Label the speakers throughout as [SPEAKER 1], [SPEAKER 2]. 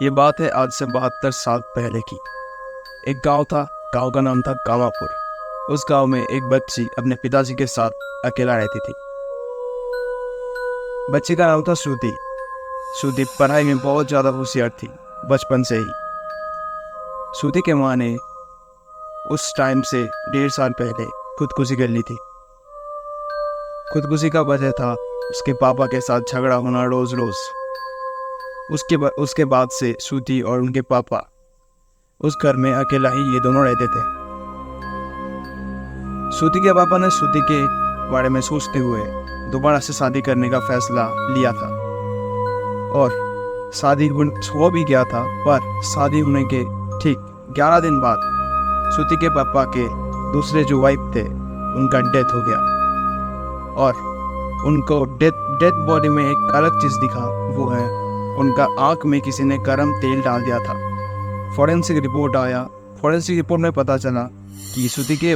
[SPEAKER 1] ये बात है आज से 72 साल पहले की। एक गांव था। गांव का नाम था कामापुर। उस गांव में एक बच्ची अपने पिताजी के साथ अकेला रहती थी। बच्ची का नाम था श्रुति। श्रुति पढ़ाई में बहुत ज़्यादा होशियार थी बचपन से ही। श्रुति के माँ ने उस टाइम से 1.5 साल पहले खुदकुशी कर ली थी। खुदकुशी का वजह था उसके पापा के साथ झगड़ा होना रोज रोज। उसके बाद से श्रुति और उनके पापा उस घर में अकेला ही ये दोनों रहते थे। श्रुति के पापा ने श्रुति के बारे में सोचते हुए दोबारा से शादी करने का फैसला लिया था और शादी हो भी गया था। पर शादी होने के ठीक 11 दिन बाद श्रुति के पापा के दूसरे जो वाइफ थे उनका डेथ हो गया और उनको डेथ बॉडी में एक अलग चीज़ दिखा। वो है उनका आँख में किसी ने गर्म तेल डाल दिया था। फॉरेंसिक रिपोर्ट आया। फॉरेंसिक रिपोर्ट में पता चला कि श्रुति के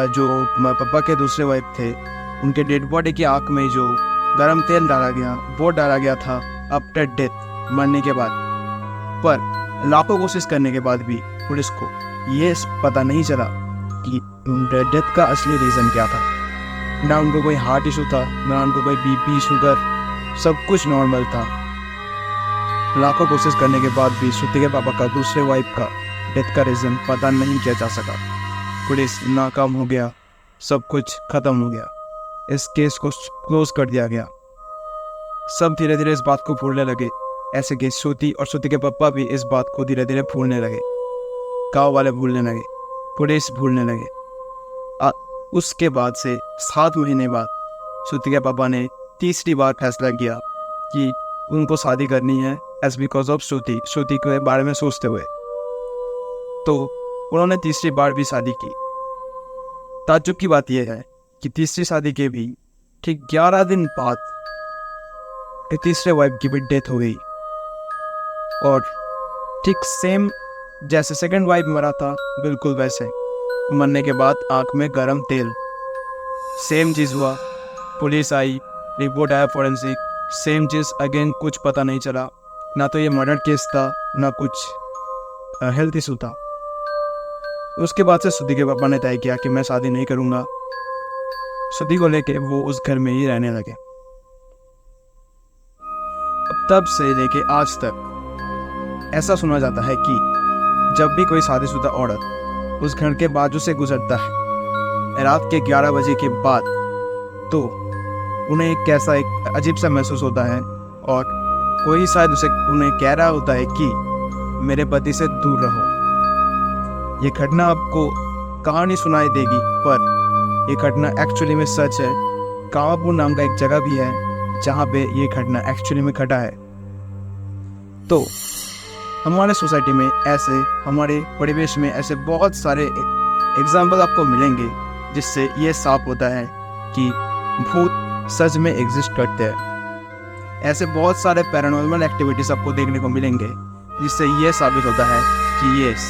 [SPEAKER 1] जो पापा के दूसरे वाइफ थे उनके डेड बॉडी की आँख में जो गर्म तेल डाला गया वो डाला गया था आफ्टर डेथ, मरने के बाद। पर लाखों कोशिश करने के बाद भी पुलिस को ये पता नहीं चला कि डेथ का असली रीज़न क्या था। ना उनको कोई हार्ट इशू था, ना उनको कोई बीपी शुगर, सब कुछ नॉर्मल था। लाखों कोशिश करने के बाद भी श्रुति के पापा का दूसरे वाइफ का डेथ का रीज़न पता नहीं किया जा सका। पुलिस नाकाम हो गया, सब कुछ खत्म हो गया। इस केस को क्लोज कर दिया गया। सब धीरे धीरे इस बात को भूलने लगे। ऐसे कि श्रुति और श्रुति के पापा भी इस बात को धीरे धीरे भूलने लगे। गाँव वाले भूलने लगे, पुलिस भूलने लगे। उसके बाद से 7 महीने बाद श्रुति के पापा ने तीसरी बार फैसला किया कि उनको शादी करनी है एज बिकॉज ऑफ श्रुति के बारे में सोचते हुए। तो उन्होंने तीसरी बार भी शादी की। ताज्जुब की बात यह है कि तीसरी शादी के भी ठीक 11 दिन बाद तीसरे वाइफ की भी डेथ हो गई और ठीक सेम जैसे सेकंड वाइफ मरा था बिल्कुल वैसे मरने के बाद आंख में गरम तेल, सेम चीज़ हुआ। पुलिस आई, रिपोर्ट आया फॉरेंसिक, सेम चीज़ अगेन। कुछ पता नहीं चला, ना तो ये मर्डर केस था ना कुछ हेल्थ इशू था। उसके बाद से श्रुति के पापा ने तय किया कि मैं शादी नहीं करूँगा। श्रुति को लेके वो उस घर में ही रहने लगे। अब तब से लेके आज तक ऐसा सुना जाता है कि जब भी कोई शादीशुदा औरत उस घर के बाजू से गुजरता है रात के 11 बजे के बाद, तो उन्हें एक अजीब सा महसूस होता है और कोई शायद उन्हें कह रहा होता है कि मेरे पति से दूर रहो। ये घटना आपको कहानी सुनाई देगी पर ये घटना एक्चुअली में सच है। कामापुर नाम का एक जगह भी है जहाँ पे ये घटना एक्चुअली में घटा है। तो हमारे सोसाइटी में ऐसे, हमारे परिवेश में ऐसे बहुत सारे एग्जाम्पल आपको मिलेंगे जिससे ये साफ होता है कि भूत सच में एग्जिस्ट करते हैं। ऐसे बहुत सारे पैरानॉर्मल एक्टिविटीज़ आपको देखने को मिलेंगे जिससे ये साबित होता है कि यस,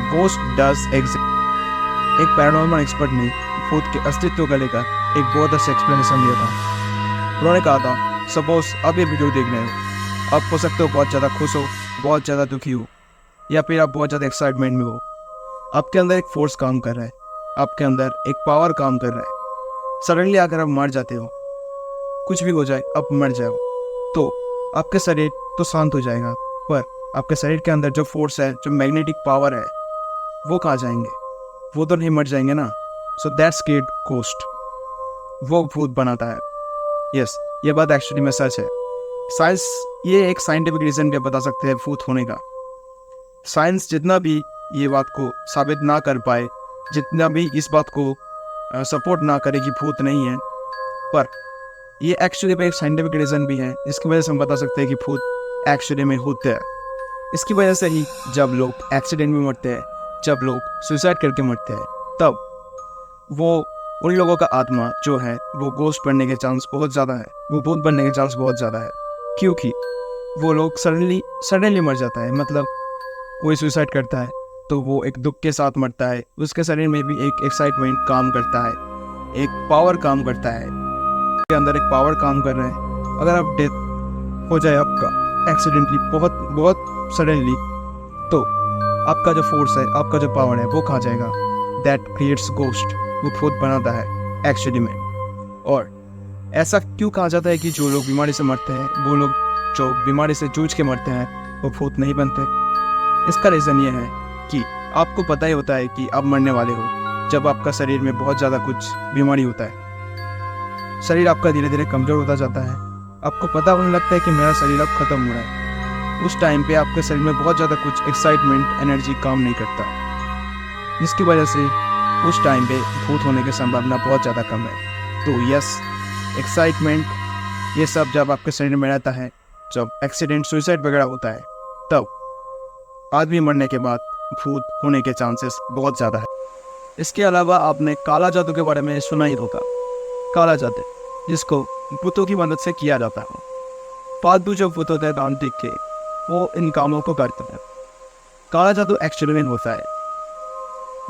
[SPEAKER 1] गोस्ट डज एग्जिस्ट। एक पैरानॉर्मल एक्सपर्ट ने भूत के अस्तित्व को लेकर एक बहुत अच्छा एक्सप्लेनेशन दिया था। उन्होंने कहा था, सपोज आप ये वीडियो देख रहे हो, आप हो सकते हो बहुत ज़्यादा खुश हो, बहुत ज़्यादा दुखी हो, या फिर आप बहुत ज़्यादा एक्साइटमेंट में हो। आपके अंदर एक फोर्स काम कर रहा है, आपके अंदर एक पावर काम कर रहा है। सडनली अगर आप मर जाते हो, कुछ भी हो जाए, आप मर जाओ, तो आपके शरीर तो शांत हो जाएगा, पर आपके शरीर के अंदर जो फोर्स है, जो मैग्नेटिक पावर है, वो कहाँ जाएंगे? वो तो नहीं मर जाएंगे ना। So that's create ghost. वो भूत बनाता है। यस, ये बात एक्चुअली में सच है। साइंस ये एक साइंटिफिक रीज़न भी बता सकते हैं भूत होने का। साइंस जितना भी ये बात को साबित ना कर पाए, जितना भी इस बात को सपोर्ट ना करे कि भूत नहीं है, पर ये एक्चुअली में एक साइंटिफिक रीज़न भी है जिसकी वजह से हम बता सकते हैं कि भूत एक्चुअली में होते हैं। इसकी वजह से ही जब लोग एक्सीडेंट में मरते हैं, जब लोग सुसाइड करके मरते हैं, तब वो उन लोगों का आत्मा जो है वो गोस्ट बनने के चांस बहुत ज़्यादा है, वो भूत बनने के चांस बहुत ज़्यादा है। क्योंकि वो लोग सडनली मर जाता है। मतलब कोई सुसाइड करता है तो वो एक दुख के साथ मरता है, उसके शरीर में भी एक एक्साइटमेंट काम करता है, एक पावर काम करता है, के अंदर एक पावर काम कर रहा है। अगर आप डेथ हो जाए आपका एक्सीडेंटली, बहुत बहुत सडनली, तो आपका जो फोर्स है, आपका जो पावर है वो खा जाएगा। दैट क्रिएट्स गोस्ट, वो भूत बनाता है एक्चुअली में। और ऐसा क्यों कहा जाता है कि जो लोग बीमारी से मरते हैं, वो लोग जो बीमारी से जूझ के मरते हैं, वो भूत नहीं बनते? इसका रीज़न ये है कि आपको पता ही होता है कि आप मरने वाले हो जब आपका शरीर में बहुत ज़्यादा कुछ बीमारी होता है। शरीर आपका धीरे धीरे कमज़ोर होता जाता है, आपको पता होने लगता है कि मेरा शरीर अब ख़त्म हो रहा है। उस टाइम पे आपके शरीर में बहुत ज़्यादा कुछ एक्साइटमेंट, एनर्जी काम नहीं करता, जिसकी वजह से उस टाइम पे भूत होने की संभावना बहुत ज़्यादा कम है। तो यस, एक्साइटमेंट ये सब जब आपके शरीर में रहता है, जब एक्सीडेंट, सुसाइड वगैरह होता है, तब आदमी मरने के बाद भूत होने के चांसेस बहुत ज़्यादा है। इसके अलावा आपने काला जादू के बारे में सुना ही होगा। काला जादू जिसको भूतों की मदद से किया जाता है। फालतू जो भूत होते हैं तांत्रिक के, वो इन कामों को करते हैं। काला जादू एक्चुअली में होता है।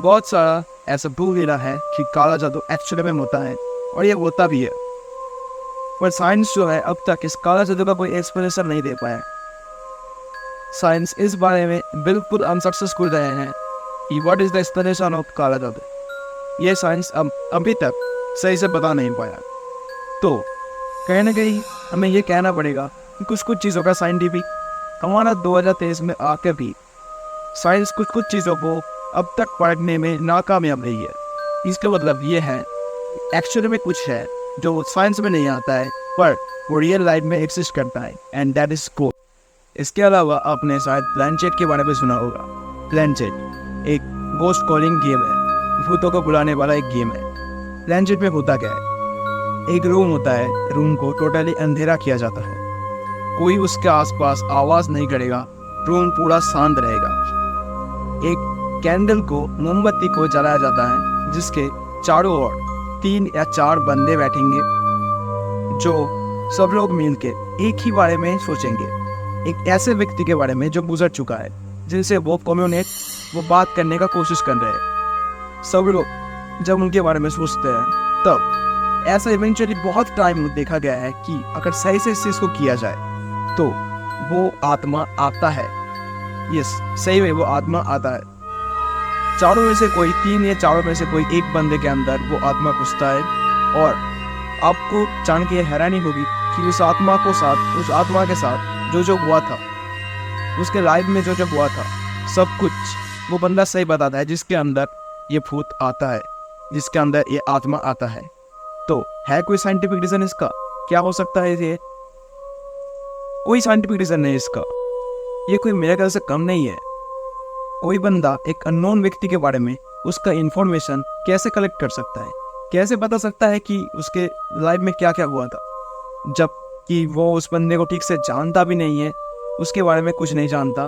[SPEAKER 1] बहुत सारा ऐसा प्रूव मिला है कि काला जादू एक्चुअली में होता है, और ये होता भी है। पर साइंस जो है अब तक इस काला जादू का कोई एक्सप्लेनेशन नहीं दे पाया। साइंस इस बारे में बिल्कुल अनसक्सेसफुल रहे हैं कि what is the explanation of काला जादू। ये साइंस अभी तक सही से बता नहीं पाया। तो कहीं ना कहीं हमें ये कहना पड़ेगा कि कुछ कुछ चीज़ों का साइंटिफिक हमारा 2023 में आकर भी साइंस कुछ कुछ चीज़ों को अब तक पढ़ने में नाकामयाब रही है। इसका मतलब ये है एक्चुअली में कुछ है जो साइंस में नहीं आता है, पर वो रियल लाइफ में एग्जिस्ट करता है, एंड दैट इज गोस्ट। इसके अलावा आपने शायद प्लैनचेट के बारे में सुना होगा। प्लैनचेट एक गोस्ट कॉलिंग गेम है, भूतों को बुलाने वाला एक गेम है। प्लैनचेट में होता क्या है, एक रूम होता है, रूम को टोटली अंधेरा किया जाता है, कोई उसके आसपास आवाज़ नहीं करेगा, रूम पूरा शांत रहेगा। एक कैंडल को, मोमबत्ती को जलाया जाता है, जिसके चारों ओर 3 या 4 बंदे बैठेंगे, जो सब लोग मिलके एक ही बारे में सोचेंगे, एक ऐसे व्यक्ति के बारे में जो गुजर चुका है, जिनसे वो वो बात करने का कोशिश कर रहे हैं। सब लोग जब उनके बारे में सोचते हैं, तब ऐसा इवेंचुअली बहुत टाइम देखा गया है कि अगर सही से इस चीज़ को किया जाए तो वो आत्मा आता है। यस, सही में वो आत्मा आता है। चारों में से कोई, 3 या 4 में से कोई एक बंदे के अंदर वो आत्मा घुसता है, और आपको जान के हैरानी होगी कि उस आत्मा के साथ जो हुआ था, उसके लाइफ में जो हुआ था, सब कुछ वो बंदा सही बताता है, जिसके अंदर ये भूत आता है, जिसके अंदर ये आत्मा आता है। तो है कोई साइंटिफिक रीजन इसका? क्या हो सकता है ये? कोई साइंटिफिक रीजन नहीं इसका। ये कोई मिरेकल से कम नहीं है। कोई बंदा एक अननोन व्यक्ति के बारे में उसका इंफॉर्मेशन कैसे कलेक्ट कर सकता है, कैसे बता सकता है कि उसके लाइफ में क्या क्या हुआ था, जबकि वो उस बंदे को ठीक से जानता भी नहीं है, उसके बारे में कुछ नहीं जानता,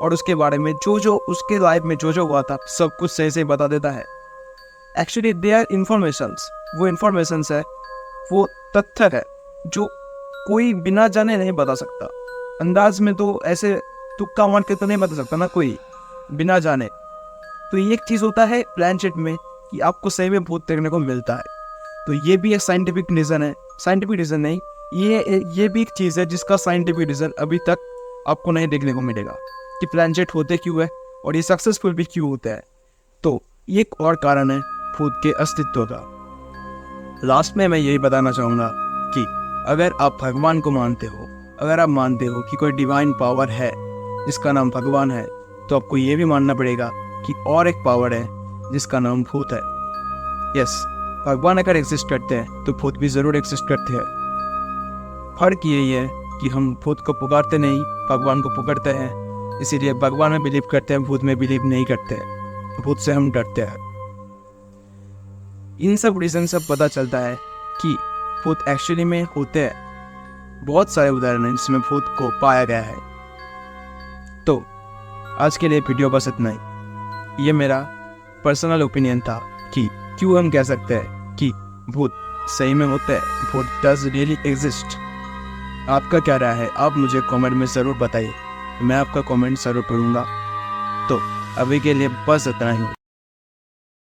[SPEAKER 1] और उसके बारे में जो उसके लाइफ में जो हुआ था सब कुछ सही से बता देता है। एक्चुअली दे आर इन्फॉर्मेशंस, वो इन्फॉर्मेशंस है, वो तथ्य है जो कोई बिना जाने नहीं बता सकता। अंदाज में तो ऐसे तुक्का मार के तो नहीं बता सकता ना कोई बिना जाने। तो ये एक चीज़ होता है प्लैनचेट में कि आपको सही में भूत देखने को मिलता है। तो ये भी एक साइंटिफिक रीज़न है, साइंटिफिक रीज़न नहीं, ये भी एक चीज़ है जिसका साइंटिफिक रीज़न अभी तक आपको नहीं देखने को मिलेगा कि प्लैनचेट होते क्यों है और ये सक्सेसफुल भी क्यों होता है। तो ये एक और कारण है भूत के अस्तित्व का। लास्ट में मैं यही बताना चाहूँगा कि अगर आप भगवान को मानते हो, अगर आप मानते हो कि कोई डिवाइन पावर है जिसका नाम भगवान है, तो आपको ये भी मानना पड़ेगा कि और एक पावर है जिसका नाम भूत है। यस, भगवान अगर एग्जिस्ट करते हैं तो भूत भी ज़रूर एग्जिस्ट करते हैं। फर्क यही है कि हम भूत को पुकारते नहीं, भगवान को पुकारते हैं। इसीलिए भगवान में बिलीव करते हैं, भूत में बिलीव नहीं करते हैं, भूत से हम डरते हैं। इन सब रीज़न से पता चलता है कि भूत एक्चुअली में होते हैं। बहुत सारे उदाहरण हैं जिसमें भूत को पाया गया है। तो आज के लिए वीडियो बस इतना ही। ये मेरा पर्सनल ओपिनियन था कि क्यों हम कह सकते हैं कि भूत सही में होते हैं, भूत डज रियली एग्जिस्ट। आपका क्या राय है, आप मुझे कमेंट में ज़रूर बताइए, मैं आपका कमेंट ज़रूर पढ़ूंगा। तो अभी के लिए बस इतना ही।